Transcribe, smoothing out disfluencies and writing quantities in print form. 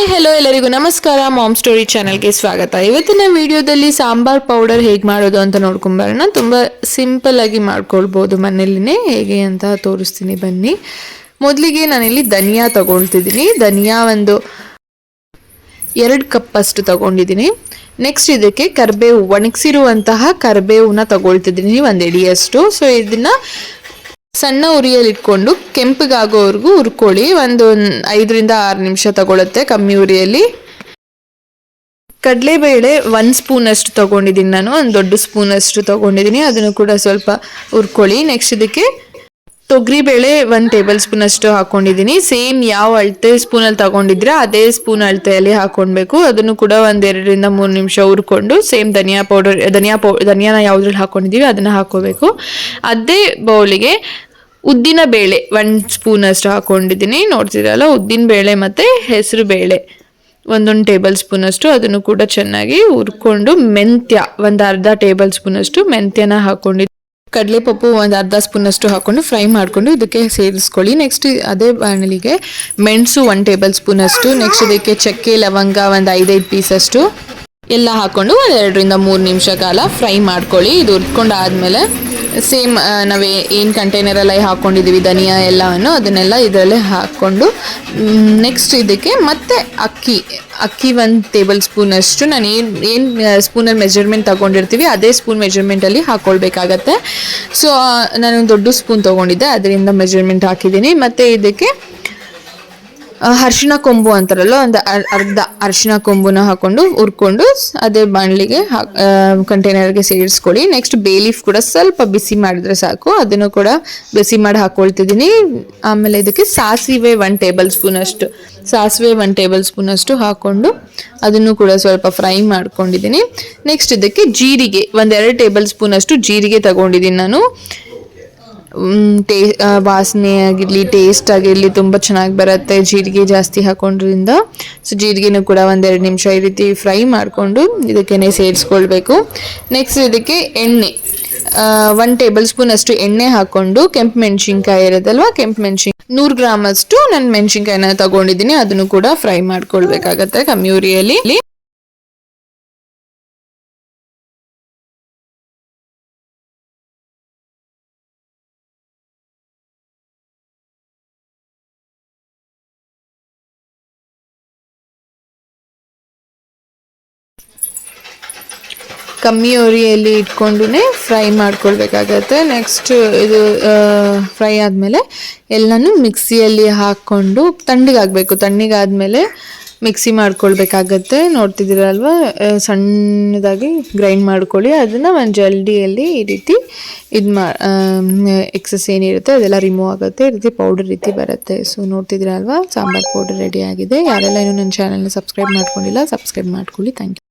Hello ಎಲ್ಲರಿಗೂ ನಮಸ್ಕಾರ. Ma'am story ಚಾನಲ್ಗೆ ಸ್ವಾಗತ. ಇವತ್ತಿನ ವಿಡಿಯೋದಲ್ಲಿ ಸಾಂಬಾರ್ ಪೌಡರ್ ಹೇಗೆ ಮಾಡೋದು ಅಂತ ನೋಡ್ಕೊಂಬರೋಣ. ತುಂಬ ಸಿಂಪಲ್ ಆಗಿ ಮಾಡ್ಕೊಳ್ಬೋದು ಮನೆಯಲ್ಲೇ. ಹೇಗೆ ಅಂತ ತೋರಿಸ್ತೀನಿ ಬನ್ನಿ. ಮೊದಲಿಗೆ ನಾನಿಲ್ಲಿ ಧನಿಯಾ ತಗೊಳ್ತಿದ್ದೀನಿ. ಧನಿಯಾ ಒಂದು 2 ಕಪ್ ಅಷ್ಟು ತಗೊಂಡಿದ್ದೀನಿ. ನೆಕ್ಸ್ಟ್ ಇದಕ್ಕೆ ಕರಿಬೇವು, ಒಣಗಿಸಿರುವಂತಹ ಕರಿಬೇವನ್ನ ತಗೊಳ್ತಿದ್ದೀನಿ 1 ಎಡಿಯಷ್ಟು. ಸೊ ಇದನ್ನ ಸಣ್ಣ ಉರಿಯಲ್ಲಿ ಇಟ್ಕೊಂಡು ಕೆಂಪಗಾಗೋವರೆಗೂ ಹುರ್ಕೊಳ್ಳಿ. ಒಂದು 5ರಿಂದ 6 ನಿಮಿಷ ತಗೊಳುತ್ತೆ ಕಮ್ಮಿ ಉರಿಯಲ್ಲಿ. ಕಡಲೆಬೇಳೆ 1 ಸ್ಪೂನ್ ಅಷ್ಟು ತಗೊಂಡಿದ್ದೀನಿ ನಾನು, ಒಂದು ದೊಡ್ಡ ಸ್ಪೂನ್ ಅಷ್ಟು ತಗೊಂಡಿದ್ದೀನಿ. ಅದನ್ನು ಕೂಡ ಸ್ವಲ್ಪ ಹುರ್ಕೊಳ್ಳಿ. ನೆಕ್ಸ್ಟ್ ಇದಕ್ಕೆ ತೊಗರಿಬೇಳೆ 1 ಟೇಬಲ್ ಸ್ಪೂನ್ ಅಷ್ಟು ಹಾಕೊಂಡಿದ್ದೀನಿ. ಸೇಮ್ ಯಾವ ಅಳತೆ ಸ್ಪೂನಲ್ಲಿ ತಗೊಂಡಿದ್ರೆ ಅದೇ ಸ್ಪೂನ್ ಅಳತೆಯಲ್ಲಿ ಹಾಕೊಳ್ಬೇಕು. ಅದನ್ನು ಕೂಡ 1 2ರಿಂದ 3 ನಿಮಿಷ ಹುರ್ಕೊಂಡು ಸೇಮ್ ಧನಿಯಾನ ಯಾವ್ದ್ರಲ್ಲಿ ಹಾಕೊಂಡಿದ್ದೀವಿ ಅದನ್ನ ಹಾಕೋಬೇಕು. ಅದೇ ಬೌಲಿಗೆ ಉದ್ದಿನ ಬೇಳೆ 1 ಸ್ಪೂನ್ ಅಷ್ಟು ಹಾಕೊಂಡಿದ್ದೀನಿ. ನೋಡ್ತಿರಲ್ಲ, ಉದ್ದಿನ ಬೇಳೆ ಮತ್ತು ಹೆಸರು ಬೇಳೆ 1 ಟೇಬಲ್ ಸ್ಪೂನ್ ಅಷ್ಟು, ಅದನ್ನು ಕೂಡ ಚೆನ್ನಾಗಿ ಹುರ್ಕೊಂಡು ಮೆಂತ್ಯ 1/2 ಟೇಬಲ್ ಸ್ಪೂನ್ ಅಷ್ಟು ಮೆಂತ್ಯನ ಹಾಕೊಂಡಿದ್ದೀನಿ. ಕಡಲೆಪಪ್ಪು 1/2 ಸ್ಪೂನ್ ಅಷ್ಟು ಹಾಕೊಂಡು ಫ್ರೈ ಮಾಡಿಕೊಂಡು ಇದಕ್ಕೆ ಸೇರಿಸ್ಕೊಳ್ಳಿ. ನೆಕ್ಸ್ಟ್ ಅದೇ ಬಾಣಲಿಗೆ ಮೆಣಸು 1 ಟೇಬಲ್ ಸ್ಪೂನ್ ಅಷ್ಟು, ನೆಕ್ಸ್ಟ್ ಇದಕ್ಕೆ ಚಕ್ಕೆ ಲವಂಗ ಒಂದು 5 ಪೀಸ್ ಅಷ್ಟು ಎಲ್ಲ ಹಾಕೊಂಡು 2ರಿಂದ 3 ನಿಮಿಷ ಕಾಲ ಫ್ರೈ ಮಾಡ್ಕೊಳ್ಳಿ. ಇದು ಹುರ್ಕೊಂಡಾದ್ಮೇಲೆ ಸೇಮ್ ನಾವು ಏನು ಕಂಟೈನರಲ್ಲಿ ಹಾಕ್ಕೊಂಡಿದ್ದೀವಿ ಧನಿಯಾ ಎಲ್ಲವನ್ನು ಅದನ್ನೆಲ್ಲ ಇದರಲ್ಲೇ ಹಾಕ್ಕೊಂಡು ನೆಕ್ಸ್ಟ್ ಇದಕ್ಕೆ ಮತ್ತೆ ಅಕ್ಕಿ 1 ಟೇಬಲ್ ಸ್ಪೂನ್ ಅಷ್ಟು ನಾನು ಏನು ಸ್ಪೂನಲ್ಲಿ ಮೆಜರ್ಮೆಂಟ್ ತಗೊಂಡಿರ್ತೀವಿ ಅದೇ ಸ್ಪೂನ್ ಮೆಜರ್ಮೆಂಟಲ್ಲಿ ಹಾಕ್ಕೊಳ್ಬೇಕಾಗತ್ತೆ. ಸೊ ನಾನು ದೊಡ್ಡ ಸ್ಪೂನ್ ತೊಗೊಂಡಿದ್ದೆ, ಅದರಿಂದ ಮೆಜರ್ಮೆಂಟ್ ಹಾಕಿದ್ದೀನಿ. ಮತ್ತು ಇದಕ್ಕೆ ಅರಿಶಿನ ಕೊಂಬು ಅಂತಾರಲ್ಲ, ಒಂದು ಅರ್ಧ ಅರಿಶಿನ ಕೊಂಬುನ ಹಾಕೊಂಡು ಹುರ್ಕೊಂಡು ಅದೇ ಬಾಣಲಿಗೆ ಕಂಟೈನರ್ಗೆ ಸೇರಿಸ್ಕೊಳ್ಳಿ. ನೆಕ್ಸ್ಟ್ ಬೇ ಲೀಫ್ ಕೂಡ ಸ್ವಲ್ಪ ಬಿಸಿ ಮಾಡಿದ್ರೆ ಸಾಕು, ಅದನ್ನು ಕೂಡ ಬಿಸಿ ಮಾಡಿ ಹಾಕ್ಕೊಳ್ತಿದ್ದೀನಿ. ಆಮೇಲೆ ಇದಕ್ಕೆ ಸಾಸಿವೆ 1 ಟೇಬಲ್ ಸ್ಪೂನ್ ಅಷ್ಟು ಹಾಕ್ಕೊಂಡು ಅದನ್ನು ಕೂಡ ಸ್ವಲ್ಪ ಫ್ರೈ ಮಾಡ್ಕೊಂಡಿದ್ದೀನಿ. ನೆಕ್ಸ್ಟ್ ಇದಕ್ಕೆ ಜೀರಿಗೆ 1-2 ಟೇಬಲ್ ಸ್ಪೂನ್ ಅಷ್ಟು ಜೀರಿಗೆ ತಗೊಂಡಿದ್ದೀನಿ ನಾನು. ವಾಸನೆ ಆಗಿರಲಿ, ಟೇಸ್ಟ್ ಆಗಿರಲಿ ತುಂಬ ಚೆನ್ನಾಗಿ ಬರುತ್ತೆ ಜೀರಿಗೆ ಜಾಸ್ತಿ ಹಾಕೊಂಡ್ರಿಂದ. ಸೊ ಜೀರಿಗೆನೂ ಕೂಡ 1-2 ನಿಮಿಷ ಈ ರೀತಿ ಫ್ರೈ ಮಾಡಿಕೊಂಡು ಇದಕ್ಕೆ ಸೇರಿಸ್ಕೊಳ್ಬೇಕು. ನೆಕ್ಸ್ಟ್ ಇದಕ್ಕೆ ಎಣ್ಣೆ 1 ಟೇಬಲ್ ಸ್ಪೂನ್ ಅಷ್ಟು ಎಣ್ಣೆ ಹಾಕ್ಕೊಂಡು ಕೆಂಪು ಮೆಣಸಿನ್ಕಾಯಿ ಇರೋದಲ್ವ, ಕೆಂಪು ಮೆಣಸಿನ್ಕಾಯಿ 100 ಗ್ರಾಮ್ ಅಷ್ಟು ನಾನು ಮೆಣಸಿನ್ಕಾಯಿನ ತಗೊಂಡಿದ್ದೀನಿ. ಅದನ್ನು ಕೂಡ ಫ್ರೈ ಮಾಡ್ಕೊಳ್ಬೇಕಾಗತ್ತೆ ಕಮ್ಮಿ ಉರಿಯಲ್ಲಿ. ಕಮ್ಮಿ ಉರಿಯಲ್ಲಿ ಇಟ್ಕೊಂಡು ಫ್ರೈ ಮಾಡ್ಕೊಳ್ಬೇಕಾಗತ್ತೆ. ನೆಕ್ಸ್ಟ್ ಇದು ಫ್ರೈ ಆದಮೇಲೆ ಎಲ್ಲನೂ ಮಿಕ್ಸಿಯಲ್ಲಿ ಹಾಕ್ಕೊಂಡು ತಣ್ಣಗಾದ್ಮೇಲೆ ಮಿಕ್ಸಿ ಮಾಡ್ಕೊಳ್ಬೇಕಾಗತ್ತೆ. ನೋಡ್ತಿದ್ದೀರಲ್ವ, ಸಣ್ಣದಾಗಿ ಗ್ರೈಂಡ್ ಮಾಡ್ಕೊಳ್ಳಿ. ಅದನ್ನು ಒಂದು ಜಲ್ಡಿಯಲ್ಲಿ ಈ ರೀತಿ ಎಕ್ಸಸ್ ಏನಿರುತ್ತೆ ಅದೆಲ್ಲ ರಿಮೂವ್ ಆಗುತ್ತೆ. ಈ ರೀತಿ ಪೌಡರ್ ರೀತಿ ಬರುತ್ತೆ. ಸೊ ನೋಡ್ತಿದ್ದೀರಲ್ವ, ಸಾಂಬಾರ್ ಪೌಡರ್ ರೆಡಿ ಆಗಿದೆ. ಯಾರೆಲ್ಲ ಇನ್ನೂ ನನ್ನ ಚಾನಲ್ನ ಸಬ್ಸ್ಕ್ರೈಬ್ ಮಾಡ್ಕೊಂಡಿಲ್ಲ ಸಬ್ಸ್ಕ್ರೈಬ್ ಮಾಡ್ಕೊಳ್ಳಿ. Thank you.